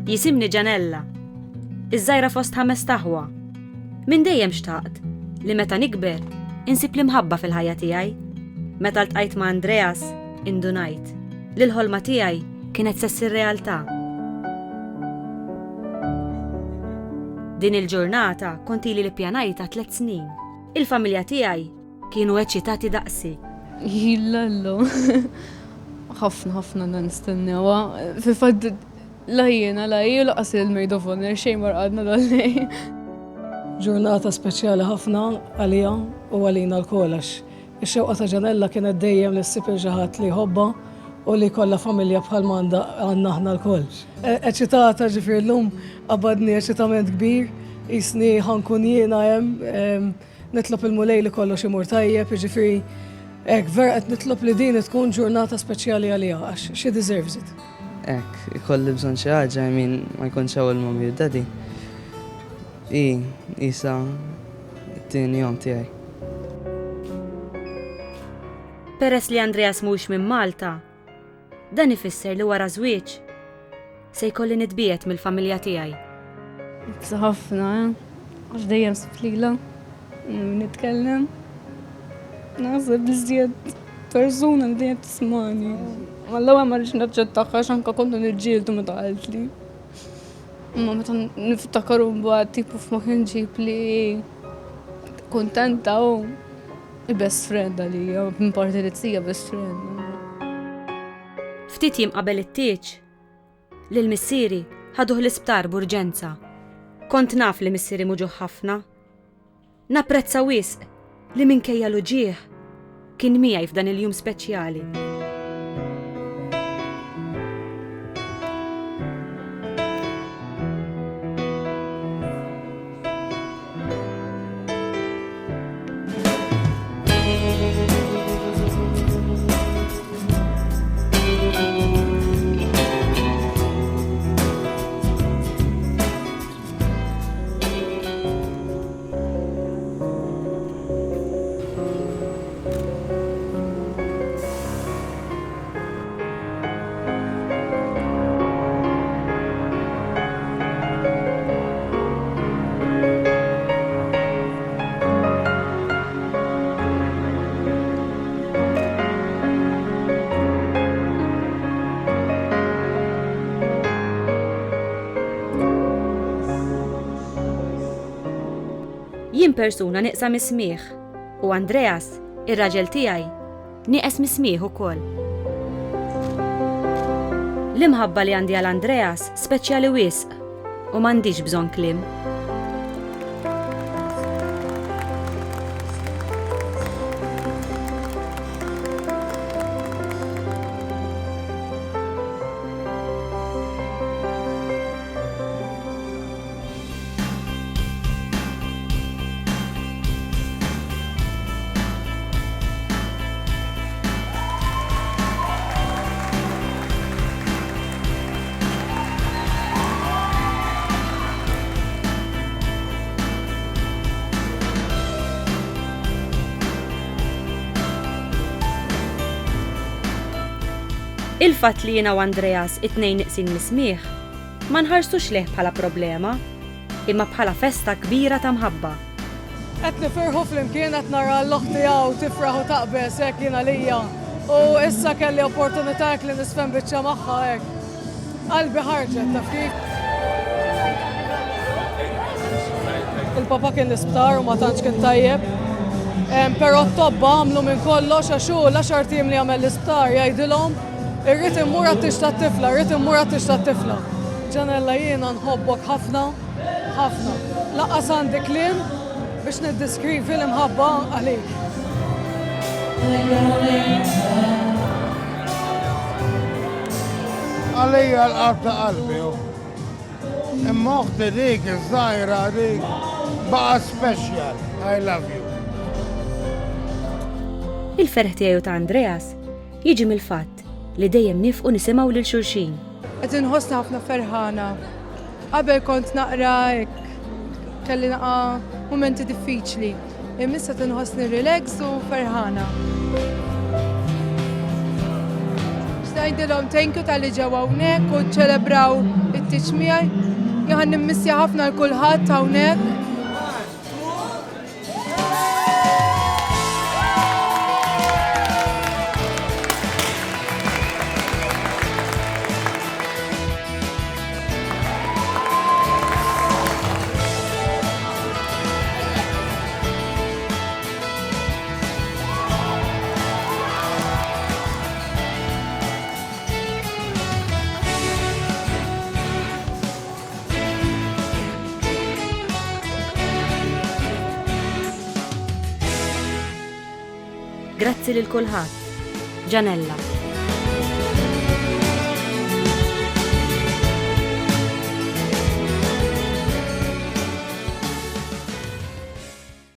Jisimni Ġanella, iż-żgħira fost 5 taħwa. Min dejjem xtaqt li meta nikber insib l-imħabba fil-ħajja tiegħi. Meta ltqajt ma' Andreas indunajt li l-ħolma tiegħi kienet sessir realtà. Din il-ġurnata kontili li pjanajta 3 snin. Il-familja tiegħi kienu eċċitati daqsi. Jillallu. ħafna nistennewa. Fil-fatt lajjena lajju laqas il-mejdofon, xejn marqadna dalli. Ġurnata speċjali ħafna għalija u għalina l-kolax. Ix-xewqa ta' Ġanella kienet dejjem li ssib il-ġaħat li ħobba u li kollha familja bħal manda għandna aħna l-koll. Eċitata ġifier llum qabadni eċitament kbir, jisni ħankun jiena hemm nitlob il-mulej li kollox imur tajjeb, jiġifieri hekk vera qed nitlob li din tkun ġurnata speċjali għalija għax she deserves it. Hekk, ikolli bżonn xi ħaġa ma jkunx hawn il-mommy u daddy. Isa t-tieni jom tiegħi. Peress li Andreas mhux minn Malta, dan ifisser li wara żwieġ se jkolli nitbiet mill-familja tiegħi. Bsa ħafna, għax dejjem siflila, nitkellem. Naħseb biżjed persuna li dejjem tismani. Wallawa ma rridx naċċettaha għax anke kontu nirġieltu meta qalt li. Ma meta niftakaru mbagħad tipu f'moħħi nġib li kuntenta u best friend għalija, minn parti li tsija best friend. Ftit jiem qabel it-tieġ li l-missieri ħaduh l-isptar b'urġenza. Kont naf li missieri muġuh ħafna. Napprezza wisq li minkejja l-uġieħ kien miegħi f'dan il-jum speċjali. Jien persuna nieqsa mismieħ u Andreas, ir-raġel tiegħi, nieqes mismieħ ukoll. L-imħabba li għandi għal Andreas speċjali wisq u m'għandix bżonn kliem. Il-fatt li jiena u Andreas it-tnejn nieqsin mismieħ ma nħarsux leh bħala problema, imma bħala festa kbira ta' mħabba. Qed nifirħu flimkien qed nara l-oħti hawn tifraħ u taqbes hekk jiena lija. U issa kelli opportunità li nisfem biċċa magħha hekk. Qalbi ħarġet taf kif. Il-papa kien l-isptar u ma tantx kien tajjeb. Però t-tobba għamlu minn kollox għax hu l-10 tim li għamel l-isptar jgħidilhom irrid immur għat-tix tat-tifla, irrid immur għat-tix tat-tifla. Ġanella jiena nħobbok ħafna, ħafna. Laqqas għandi kliem biex niddeskrivi l-imħabba għalik. Għalija l-qalb ta' qalbi. Imma uħti dik, iż-żgħira dik, baqa special. I love you. Il-ferħ tiegħu ta' Andreas jiġi mill-fatt li dejjem nifqu nisimgħu lil xulxin. Qed inħossni ħafna ferħana. Qabel kont naqra hekk kelli naqa' mumenti diffiċli. Imissa tinħossni relax u ferħana. Ngħidilhom thank you tal-li ġew hawnhekk u ċċelebraw abbellittiċ miegħi. Jaħan nimmissja ħafna l-kulħadd hawnhekk. Grazzi lil kulħadd. Ġanella.